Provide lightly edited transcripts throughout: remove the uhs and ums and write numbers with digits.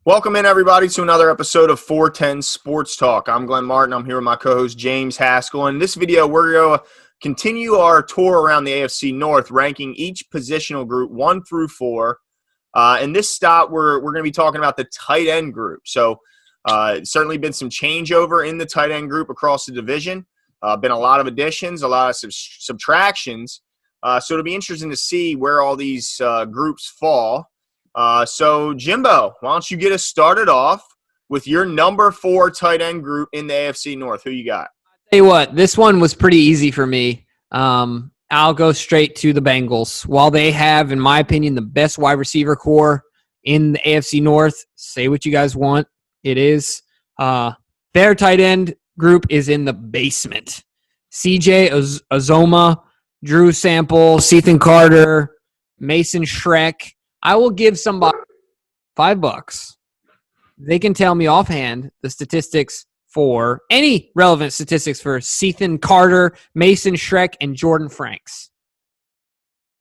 Welcome in, everybody, to another episode of 410 Sports Talk. I'm Glenn Martin. I'm here with my co-host, James Haskell. In this video, we're going to continue our tour around the AFC North, ranking each positional group 1 through 4. In this stop, we're going to be talking about the tight end group. So, certainly been some changeover in the tight end group across the division. Been a lot of additions, a lot of subtractions. So it'll be interesting to see where all these groups fall. So, Jimbo, why don't you get us started off with your number 4 tight end group in the AFC North? Who you got? Tell you what, this one was pretty easy for me. I'll go straight to the Bengals. While they have, in my opinion, the best wide receiver core in the AFC North, say what you guys want, it is. Their tight end group is in the basement. CJ Uzomah, Drew Sample, Ethan Carter, Mason Schreck. I will give somebody $5. They can tell me offhand the statistics for any relevant statistics for Ethan Carter, Mason Schreck, and Jordan Franks.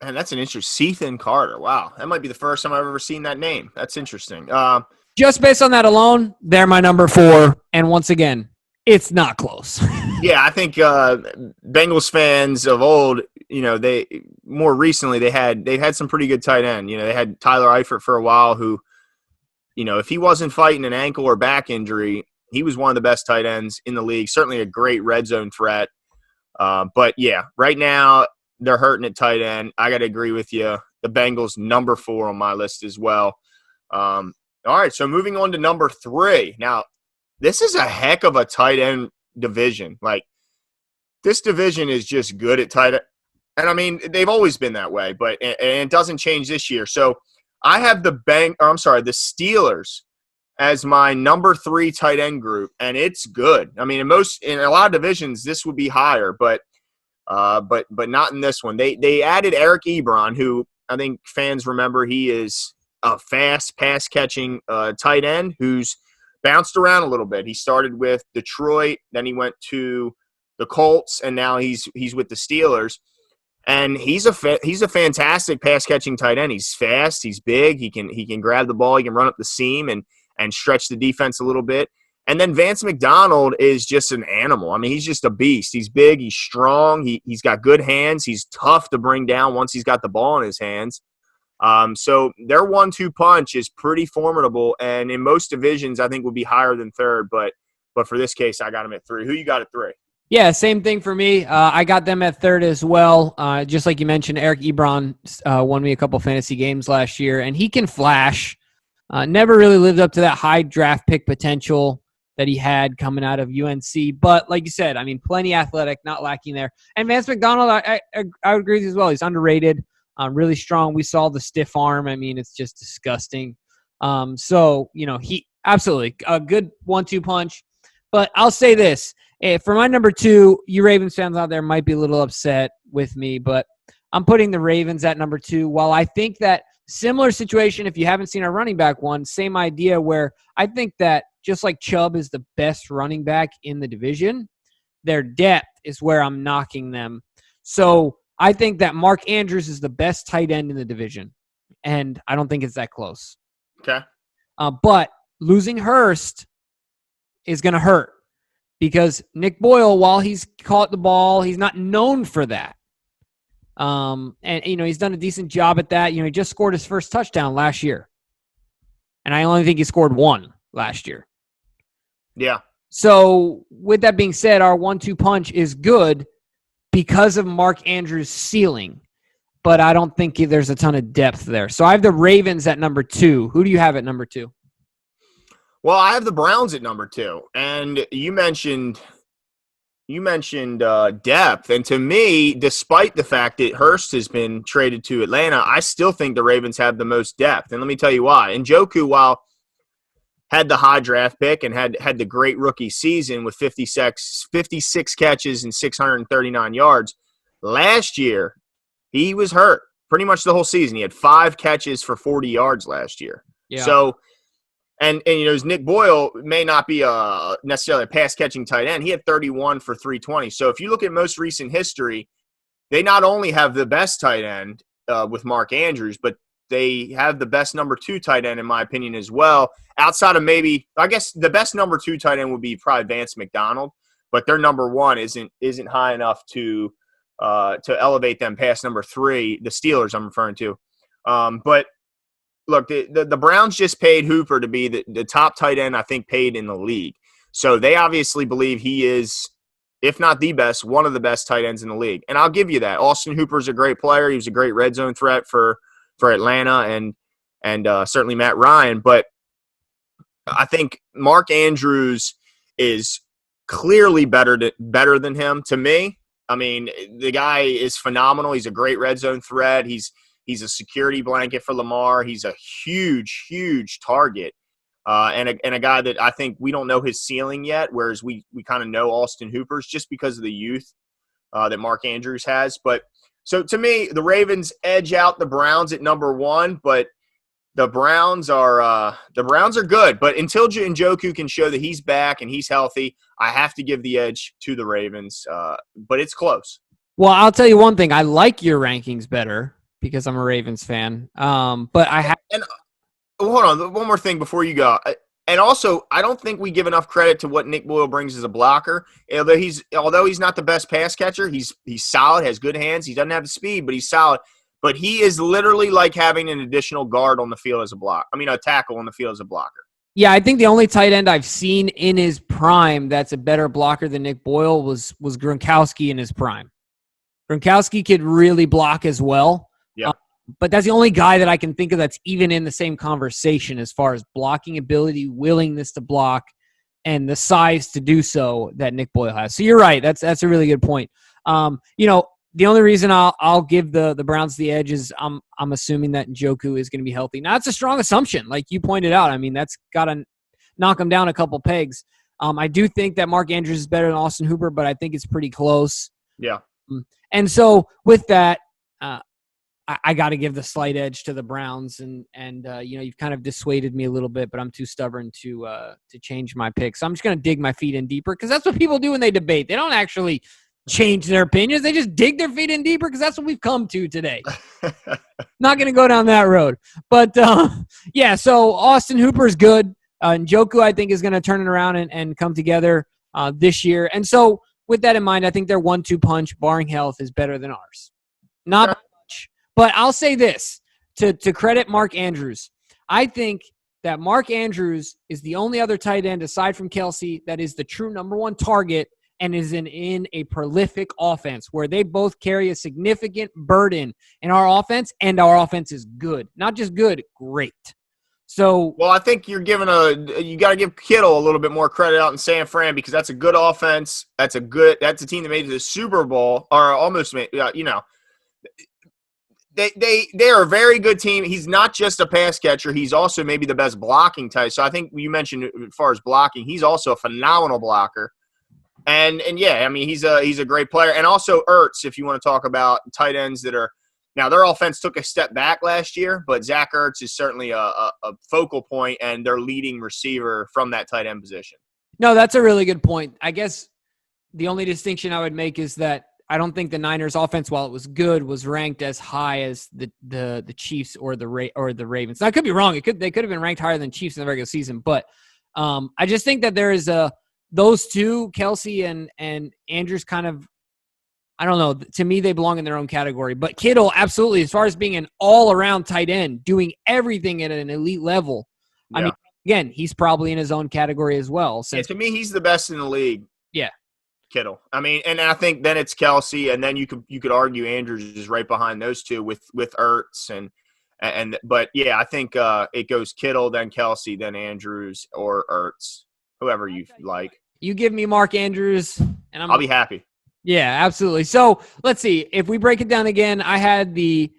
Man, that's an interesting. Ethan Carter. Wow. That might be the first time I've ever seen that name. That's interesting. Just based on that alone, they're my number 4. And once again, it's not close. Yeah, I think Bengals fans of old, they more recently they've had some pretty good tight end. They had Tyler Eifert for a while, who, if he wasn't fighting an ankle or back injury, he was one of the best tight ends in the league. Certainly a great red zone threat. But yeah, right now they're hurting at tight end. I got to agree with you. The Bengals number 4 on my list as well. All right, so moving on to number 3. Now, this is a heck of a tight end division. Like, this division is just good at tight end. And, I mean, they've always been that way, but it doesn't change this year. So, I have the Steelers as my number 3 tight end group, and it's good. I mean, in a lot of divisions, this would be higher, but not in this one. They added Eric Ebron, who I think fans remember. He is a fast pass-catching tight end who's bounced around a little bit. He started with Detroit, then he went to the Colts, and now he's with the Steelers. And he's a fantastic pass-catching tight end. He's fast, he's big, he can grab the ball, he can run up the seam and stretch the defense a little bit. And then Vance McDonald is just an animal. I mean, he's just a beast. He's big, he's strong, he's got good hands, he's tough to bring down once he's got the ball in his hands. So their 1-2 punch is pretty formidable, and in most divisions, I think would be higher than 3rd. But for this case, I got them at 3. Who you got at 3? Yeah, same thing for me. I got them at 3rd as well. Just like you mentioned, Eric Ebron won me a couple fantasy games last year, and he can flash. Never really lived up to that high draft pick potential that he had coming out of UNC. But like you said, I mean, plenty athletic, not lacking there. And Vance McDonald, I would agree with you as well. He's underrated. Really strong. We saw the stiff arm. I mean, it's just disgusting. So, he absolutely a good 1-2 punch. But I'll say this. For my number 2, you Ravens fans out there might be a little upset with me, but I'm putting the Ravens at number 2. While I think that similar situation, if you haven't seen our running back one, same idea where I think that just like Chubb is the best running back in the division, their depth is where I'm knocking them. So I think that Mark Andrews is the best tight end in the division, and I don't think it's that close. Okay. But losing Hurst is going to hurt because Nick Boyle, while he's caught the ball, he's not known for that. And he's done a decent job at that. He just scored his first touchdown last year, and I only think he scored 1 last year. Yeah. So with that being said, our 1-2 punch is good because of Mark Andrews' ceiling, but I don't think there's a ton of depth there. So I have the Ravens at number 2. Who do you have at number 2? Well, I have the Browns at number 2, and you mentioned depth, and to me, despite the fact that Hurst has been traded to Atlanta, I still think the Ravens have the most depth, and let me tell you why. Njoku, while had the high draft pick and had the great rookie season with 56 catches and 639 yards. Last year, he was hurt pretty much the whole season. He had 5 catches for 40 yards last year. Yeah. So, and Nick Boyle may not be necessarily a pass-catching tight end. He had 31 for 320. So if you look at most recent history, they not only have the best tight end with Mark Andrews, but they have the best number 2 tight end, in my opinion, as well. Outside of maybe, I guess the best number 2 tight end would be probably Vance McDonald, but their number 1 isn't high enough to elevate them past number 3, the Steelers I'm referring to. But look, the Browns just paid Hooper to be the top tight end, I think, paid in the league. So they obviously believe he is, if not the best, one of the best tight ends in the league. And I'll give you that. Austin Hooper's a great player. He was a great red zone threat for Atlanta and certainly Matt Ryan. But I think Mark Andrews is clearly better than him to me. I mean, the guy is phenomenal. He's a great red zone threat. He's a security blanket for Lamar. He's a huge, huge target. And a guy that I think we don't know his ceiling yet, whereas we kind of know Austin Hooper's just because of the youth that Mark Andrews has. But so to me, the Ravens edge out the Browns at number 1, but the Browns are good. But until Njoku can show that he's back and he's healthy, I have to give the edge to the Ravens. But it's close. Well, I'll tell you one thing. I like your rankings better because I'm a Ravens fan. But I have. Hold on, one more thing before you go. And also, I don't think we give enough credit to what Nick Boyle brings as a blocker. Although he's not the best pass catcher, he's solid, has good hands. He doesn't have the speed, but he's solid. But he is literally like having an additional guard on the field as a tackle on the field as a blocker. Yeah, I think the only tight end I've seen in his prime that's a better blocker than Nick Boyle was Gronkowski in his prime. Gronkowski could really block as well. Yeah. But that's the only guy that I can think of that's even in the same conversation as far as blocking ability, willingness to block, and the size to do so that Nick Boyle has. So you're right. That's a really good point. The only reason I'll give the Browns the edge is I'm assuming that Njoku is going to be healthy. Now, it's a strong assumption, like you pointed out. I mean, that's got to knock him down a couple pegs. I do think that Mark Andrews is better than Austin Hooper, but I think it's pretty close. Yeah. And so with that, I got to give the slight edge to the Browns, and you've kind of dissuaded me a little bit, but I'm too stubborn to change my pick. So I'm just going to dig my feet in deeper because that's what people do when they debate. They don't actually change their opinions. They just dig their feet in deeper because that's what we've come to today. Not going to go down that road. But, so Austin Hooper is good. Njoku, I think, is going to turn it around and come together this year. And so with that in mind, I think their 1-2 punch, barring health, is better than ours. Not much. But I'll say this, to credit Mark Andrews. I think that Mark Andrews is the only other tight end aside from Kelsey that is the true number 1 target and is in a prolific offense where they both carry a significant burden in our offense, and our offense is good. Not just good, great. So, well, I think you got to give Kittle a little bit more credit out in San Fran because that's a good offense. That's a team that made it to the Super Bowl or almost made, They are a very good team. He's not just a pass catcher. He's also maybe the best blocking type. So I think you mentioned as far as blocking, he's also a phenomenal blocker. And yeah, I mean, he's a great player. And also Ertz, if you want to talk about tight ends that are – now their offense took a step back last year, but Zach Ertz is certainly a focal point and their leading receiver from that tight end position. No, that's a really good point. I guess the only distinction I would make is that I don't think the Niners offense, while it was good, was ranked as high as the Chiefs or the Ravens. Now, I could be wrong. They could have been ranked higher than Chiefs in the regular season, but I just think that there is those two, Kelsey and Andrews, kind of, I don't know. To me, they belong in their own category. But Kittle, absolutely, as far as being an all-around tight end, doing everything at an elite level. Yeah. I mean, again, he's probably in his own category as well. To me, he's the best in the league. Yeah. Kittle. I mean, and I think then it's Kelsey, and then you could argue Andrews is right behind those two with Ertz but yeah, I think it goes Kittle, then Kelsey, then Andrews or Ertz, whoever you like. You give me Mark Andrews, and I'll be happy. Yeah, absolutely. So let's see if we break it down again. I had the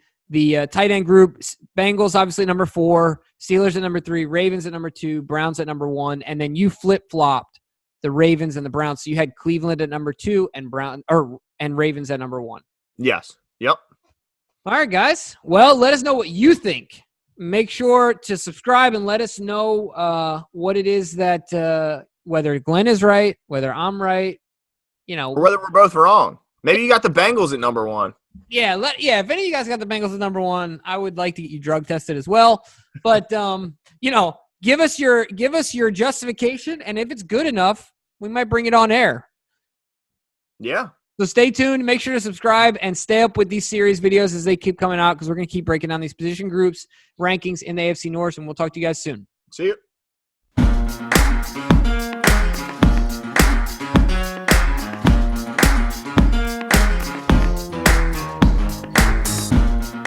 tight end group: Bengals obviously number 4, Steelers at number 3, Ravens at number 2, Browns at number 1, and then you flip-flopped the Ravens and the Browns. So you had Cleveland at number 2 and Ravens at number 1. Yes. Yep. All right, guys. Well, let us know what you think. Make sure to subscribe and let us know what it is that whether Glenn is right, whether I'm right, or whether we're both wrong. Maybe you got the Bengals at number 1. Yeah, if any of you guys got the Bengals as number one, I would like to get you drug tested as well. But give us your justification, and if it's good enough, we might bring it on air. Yeah. So stay tuned. Make sure to subscribe and stay up with these series videos as they keep coming out, because we're going to keep breaking down these position groups, rankings in the AFC North, and we'll talk to you guys soon. See you.